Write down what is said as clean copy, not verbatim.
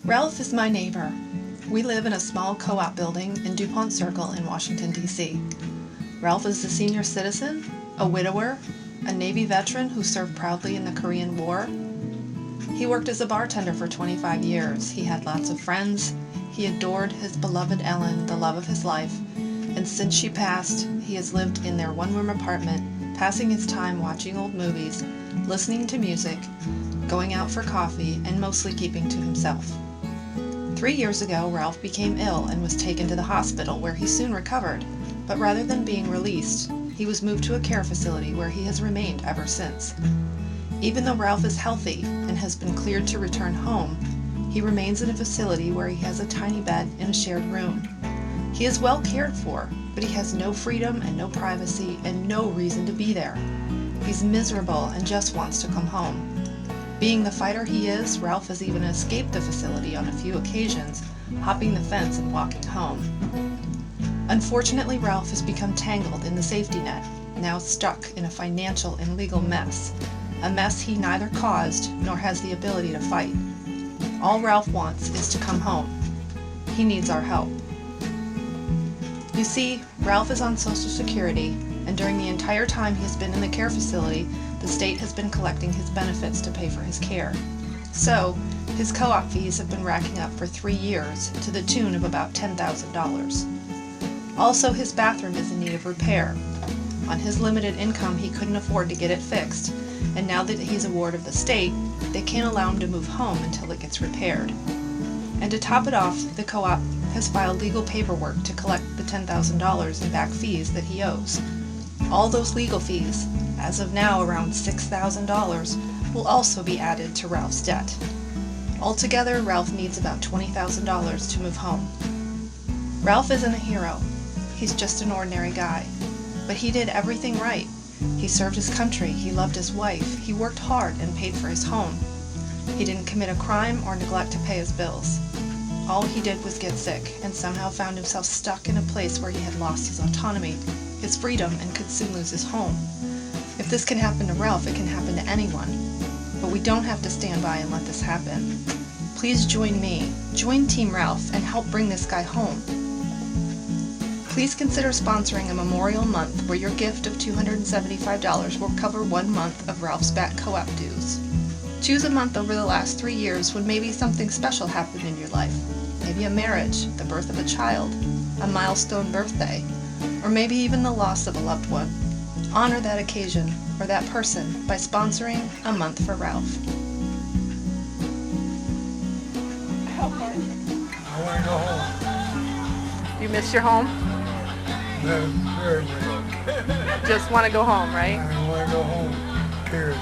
Ralph is my neighbor. We live in a small co-op building in Dupont Circle in Washington, D.C. Ralph is a senior citizen, a widower, a Navy veteran who served proudly in the Korean War. He worked as a bartender for 25 years. He had lots of friends. He adored his beloved Ellen, the love of his life, and since she passed, he has lived in their one-room apartment, passing his time watching old movies, listening to music, going out for coffee, and mostly keeping to himself. 3 years ago, Ralph became ill and was taken to the hospital, where he soon recovered, but rather than being released, he was moved to a care facility where he has remained ever since. Even though Ralph is healthy and has been cleared to return home, he remains in a facility where he has a tiny bed in a shared room. He is well cared for, but he has no freedom and no privacy and no reason to be there. He's miserable and just wants to come home. Being the fighter he is, Ralph has even escaped the facility on a few occasions, hopping the fence and walking home. Unfortunately, Ralph has become tangled in the safety net, now stuck in a financial and legal mess, a mess he neither caused nor has the ability to fight. All Ralph wants is to come home. He needs our help. You see, Ralph is on Social Security, and during the entire time he has been in the care facility, the state has been collecting his benefits to pay for his care. So, his co-op fees have been racking up for 3 years to the tune of about $10,000. Also, his bathroom is in need of repair. On his limited income, he couldn't afford to get it fixed, and now that he's a ward of the state, they can't allow him to move home until it gets repaired. And to top it off, the co-op has filed legal paperwork to collect the $10,000 in back fees that he owes. All those legal fees, as of now around $6,000, will also be added to Ralph's debt. Altogether, Ralph needs about $20,000 to move home. Ralph isn't a hero. He's just an ordinary guy. But he did everything right. He served his country, he loved his wife, he worked hard and paid for his home. He didn't commit a crime or neglect to pay his bills. All he did was get sick, and somehow found himself stuck in a place where he had lost his autonomy, his freedom, and could soon lose his home. If this can happen to Ralph, it can happen to anyone. But we don't have to stand by and let this happen. Please join me, join Team Ralph, and help bring this guy home. Please consider sponsoring a Memorial Month where your gift of $275 will cover 1 month of Ralph's back co-op dues. Choose a month over the last 3 years when maybe something special happened in your life. Maybe a marriage, the birth of a child, a milestone birthday, or maybe even the loss of a loved one. Honor that occasion or that person by sponsoring a month for Ralph. I want to go home. You miss your home? No, very much. Just want to go home, right? I want to go home, period.